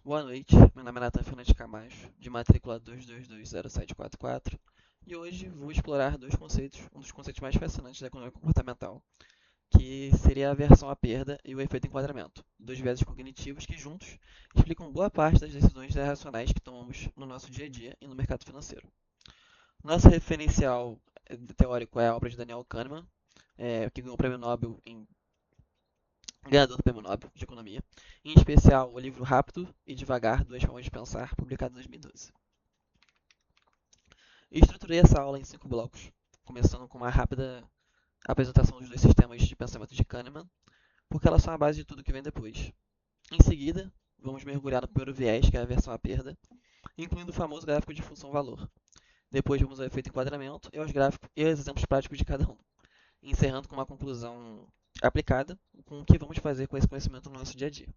Boa noite, meu nome é Nathan Fernandes Camacho, de matrícula 2220744, e hoje vou explorar dois conceitos, um dos conceitos mais fascinantes da economia comportamental, que seria a aversão à perda e o efeito enquadramento, dois viéses cognitivos que juntos explicam boa parte das decisões irracionais que tomamos no nosso dia a dia e no mercado financeiro. Nosso referencial teórico é a obra de Daniel Kahneman, que ganhou o prêmio Nobel ganhador do Prêmio Nobel de Economia, em especial o livro Rápido e Devagar, Duas Formas de Pensar, publicado em 2012. Estruturei essa aula em 5 blocos, começando com uma rápida apresentação dos dois sistemas de pensamento de Kahneman, porque elas são a base de tudo que vem depois. Em seguida, vamos mergulhar no primeiro viés, que é a aversão à perda, incluindo o famoso gráfico de função-valor. Depois vamos ao efeito enquadramento e aos gráficos e aos exemplos práticos de cada um, encerrando com uma conclusão aplicada com o que vamos fazer com esse conhecimento no nosso dia a dia.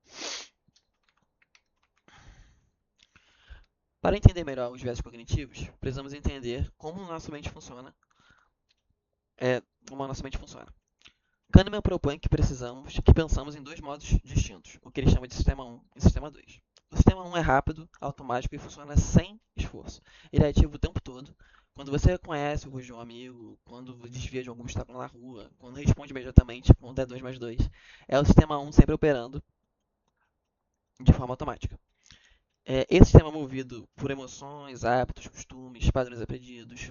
Para entender melhor os viéses cognitivos, precisamos entender como nossa mente funciona. É, como a nossa mente funciona. Kahneman propõe que pensamos em dois modos distintos, o que ele chama de sistema 1 e sistema 2. O sistema 1 é rápido, automático e funciona sem esforço. Ele é ativo o tempo todo. Quando você reconhece o rosto de um amigo, quando desvia de algum obstáculo na rua, quando responde imediatamente quando é 2 mais 2, é o sistema 1 sempre operando de forma automática. Esse sistema é movido por emoções, hábitos, costumes, padrões aprendidos.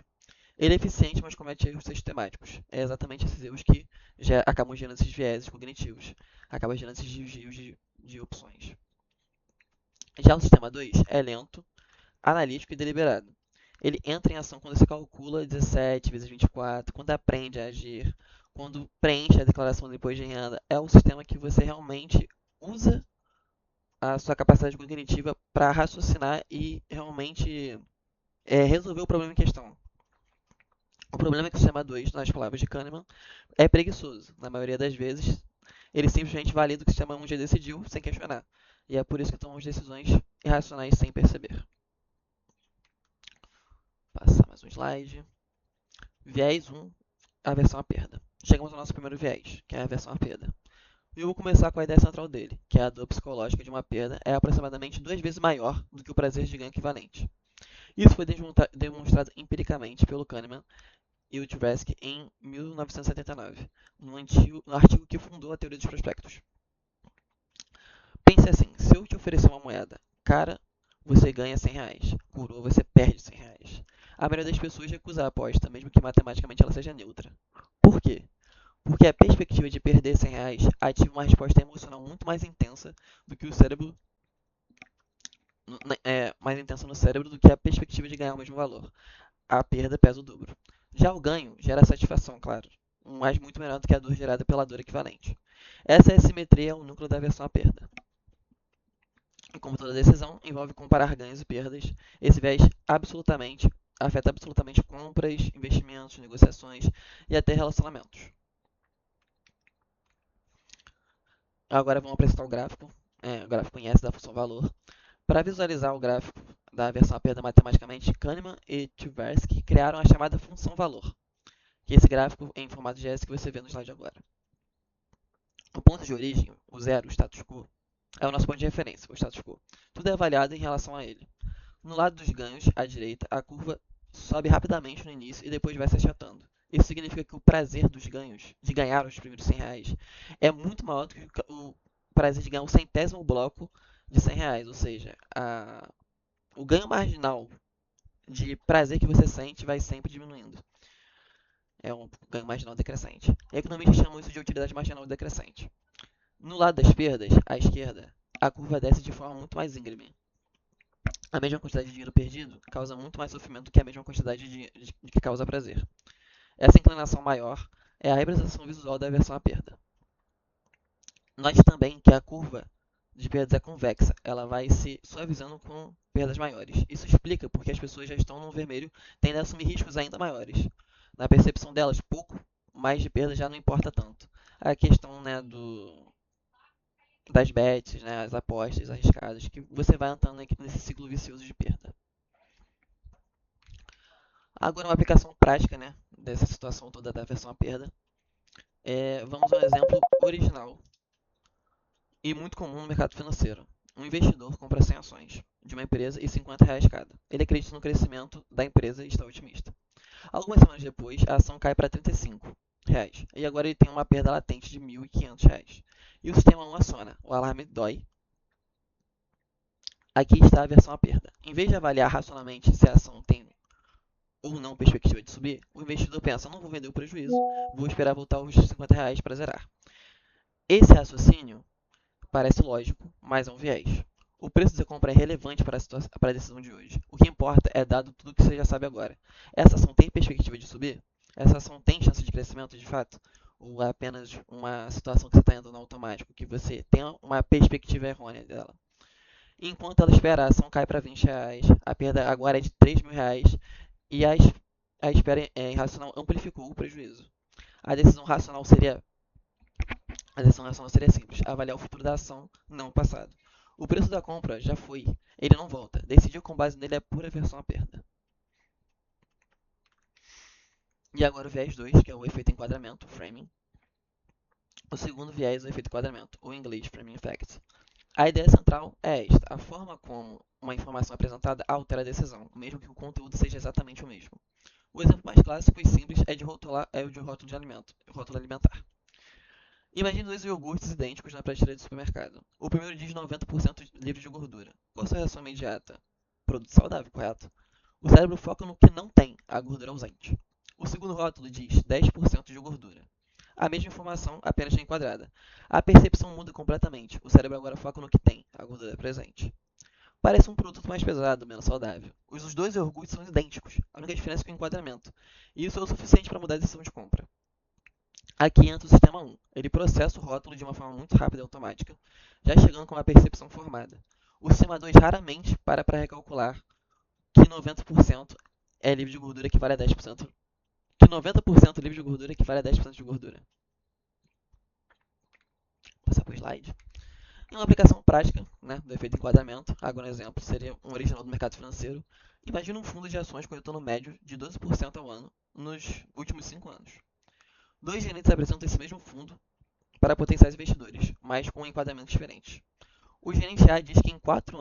Ele é eficiente, mas comete erros sistemáticos. É exatamente esses erros que já acabam gerando esses vieses cognitivos, acabam gerando esses desvios de opções. Já o sistema 2 é lento, analítico e deliberado. Ele entra em ação quando se calcula 17 vezes 24, quando aprende a agir, quando preenche a declaração do imposto de renda. É o sistema que você realmente usa a sua capacidade cognitiva para raciocinar e realmente resolver o problema em questão. O problema é que o sistema 2, nas palavras de Kahneman, é preguiçoso. Na maioria das vezes, ele simplesmente valida o que o sistema 1 já decidiu sem questionar. E é por isso que tomamos decisões irracionais sem perceber. Passar mais um slide. Viés 1, aversão à perda. Chegamos ao nosso primeiro viés, que é a aversão à perda. E eu vou começar com a ideia central dele, que é a dor psicológica de uma perda é aproximadamente 2 vezes maior do que o prazer de ganho equivalente. Isso foi demonstrado empiricamente pelo Kahneman e o Tversky em 1979, no artigo que fundou a teoria dos prospectos. Pense assim, se eu te oferecer uma moeda, cara, você ganha R$ 100, coroa, você perde R$ 100. A maioria das pessoas recusa a aposta, mesmo que matematicamente ela seja neutra. Por quê? Porque a perspectiva de perder R$ 100 ativa uma resposta emocional muito mais intensa do que o cérebro mais intensa no cérebro do que a perspectiva de ganhar o mesmo valor. A perda pesa o dobro. Já o ganho gera satisfação, claro, mas muito menor do que a dor gerada pela dor equivalente. Essa assimetria é o núcleo da aversão à perda. E como toda decisão envolve comparar ganhos e perdas, esse viés afeta absolutamente compras, investimentos, negociações e até relacionamentos. Agora vamos apresentar o gráfico em S da função valor. Para visualizar o gráfico da aversão à perda matematicamente, Kahneman e Tversky criaram a chamada função valor, que é esse gráfico em formato de S que você vê no slide agora. O ponto de origem, o zero, o status quo, é o nosso ponto de referência, o status quo. Tudo é avaliado em relação a ele. No lado dos ganhos, à direita, a curva sobe rapidamente no início e depois vai se achatando. Isso significa que o prazer dos ganhos, de ganhar os primeiros R$ 100, é muito maior do que o prazer de ganhar o centésimo bloco de R$ 100. Ou seja, o ganho marginal de prazer que você sente vai sempre diminuindo. É um ganho marginal decrescente. E economistas chamam isso de utilidade marginal decrescente. No lado das perdas, à esquerda, a curva desce de forma muito mais íngreme. A mesma quantidade de dinheiro perdido causa muito mais sofrimento do que a mesma quantidade de que causa prazer. Essa inclinação maior é a representação visual da aversão à perda. Note também que a curva de perdas é convexa, ela vai se suavizando com perdas maiores. Isso explica porque as pessoas já estão no vermelho, tendem a assumir riscos ainda maiores. Na percepção delas, pouco mais de perda já não importa tanto. A questão das bets, as apostas arriscadas, que você vai entrando nesse ciclo vicioso de perda. Agora, uma aplicação prática dessa situação toda da aversão à perda. Vamos a um exemplo original e muito comum no mercado financeiro. um investidor compra 100 ações de uma empresa e R$ 50 cada. Ele acredita no crescimento da empresa e está otimista. Algumas semanas depois, a ação cai para R$ 35. E agora ele tem uma perda latente de R$ 1.500. E o sistema 1 aciona. O alarme dói. Aqui está a versão à perda. Em vez de avaliar racionalmente se a ação tem ou não perspectiva de subir, o investidor pensa, não vou vender o prejuízo, vou esperar voltar os R$ 50 para zerar. Esse raciocínio parece lógico, mas é um viés. O preço de compra é relevante para a decisão de hoje. O que importa é dado tudo o que você já sabe agora. Essa ação tem perspectiva de subir? Essa ação tem chance de crescimento de fato? Ou é apenas uma situação que você está indo no automático, que você tem uma perspectiva errônea dela? Enquanto ela espera, a ação cai para R$ 20. A perda agora é de R$ 3.000 e a espera irracional amplificou o prejuízo. A decisão racional seria A decisão racional seria simples: avaliar o futuro da ação, não o passado. O preço da compra já foi, ele não volta. Decidir com base nele é pura aversão à perda. E agora o viés 2, que é o efeito enquadramento, framing. O segundo viés é o efeito enquadramento, ou em inglês, framing effect. A ideia central é esta: a forma como uma informação é apresentada altera a decisão, mesmo que o conteúdo seja exatamente o mesmo. O exemplo mais clássico e simples é o de rótulo de alimento, rótulo alimentar. Imagine dois iogurtes idênticos na prateleira do supermercado. O primeiro diz 90% livre de gordura. Qual a sua reação imediata? Produto saudável, correto? O cérebro foca no que não tem, a gordura ausente. O segundo rótulo diz 10% de gordura. A mesma informação, apenas enquadrada. A percepção muda completamente. O cérebro agora foca no que tem, a gordura presente. Parece um produto mais pesado, menos saudável. Os dois iogurtes são idênticos. A única diferença é o enquadramento. E isso é o suficiente para mudar a decisão de compra. Aqui entra o sistema 1. Ele processa o rótulo de uma forma muito rápida e automática, já chegando com uma percepção formada. O sistema 2 raramente para recalcular que 90% é livre de gordura equivale a 10%, que 90% livre de gordura equivale a 10% de gordura. Vou passar para o slide. Em uma aplicação prática, do efeito enquadramento, agora um exemplo seria um original do mercado financeiro. Imagina um fundo de ações com retorno médio de 12% ao ano nos últimos 5 anos. Dois gerentes apresentam esse mesmo fundo para potenciais investidores, mas com enquadramentos diferentes. O gerente A diz que em 4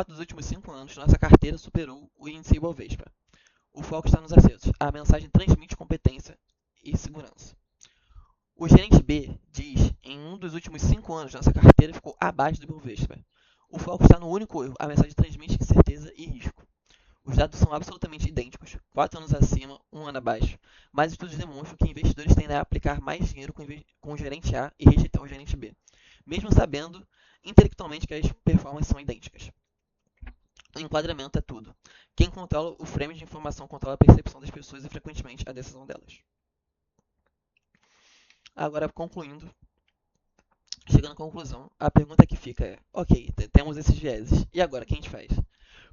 dos últimos 5 anos, nossa carteira superou o índice Ibovespa. O foco está nos acertos. A mensagem transmite competência e segurança. O gerente B diz que em um dos últimos 5 anos, nossa carteira ficou abaixo do Ibovespa. O foco está no único erro. A mensagem transmite certeza e risco. Os dados são absolutamente idênticos, 4 anos acima, 1 ano abaixo, mas estudos demonstram que investidores tendem a aplicar mais dinheiro com o gerente A e rejeitar o gerente B, mesmo sabendo intelectualmente que as performances são idênticas. O enquadramento é tudo. Quem controla o frame de informação controla a percepção das pessoas e, frequentemente, a decisão delas. Agora, concluindo, chegando à conclusão, a pergunta que fica é: ok, temos esses vieses, e agora, o que a gente faz?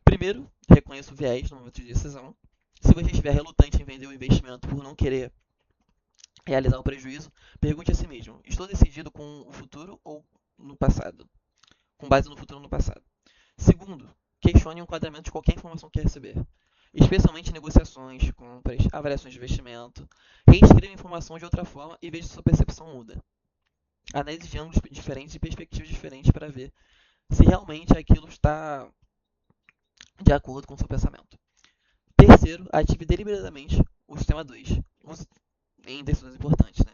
Primeiro, reconheça o viés no momento de decisão. Se você estiver relutante em vender o investimento por não querer realizar o prejuízo, pergunte a si mesmo: estou decidido com o futuro ou no passado? Com base no futuro ou no passado. Segundo, questione o enquadramento de qualquer informação que receber, especialmente em negociações, compras, avaliações de investimento. Reescreva a informação de outra forma e veja se sua percepção muda. Analise de ângulos diferentes e perspectivas diferentes para ver se realmente aquilo está de acordo com o seu pensamento. Terceiro, ative deliberadamente o sistema 2. Use em decisões importantes,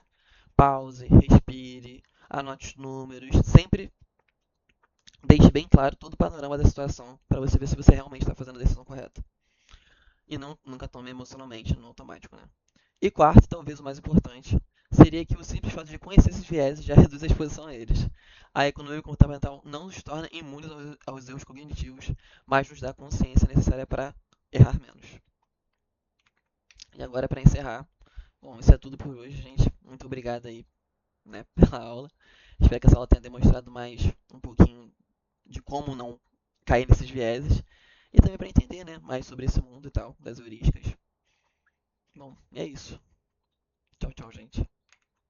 Pause, respire, anote os números, sempre deixe bem claro todo o panorama da situação para você ver se você realmente está fazendo a decisão correta. E nunca tome emocionalmente no automático, E quarto, talvez o mais importante, seria que o simples fato de conhecer esses vieses já reduz a exposição a eles. A economia comportamental não nos torna imunes aos erros cognitivos, mas nos dá a consciência necessária para errar menos. E agora, para encerrar, bom, isso é tudo por hoje, gente. Muito obrigado aí, pela aula. Espero que essa aula tenha demonstrado mais um pouquinho de como não cair nesses vieses e também para entender, mais sobre esse mundo e tal, das heurísticas. Bom, é isso. Tchau, tchau, gente.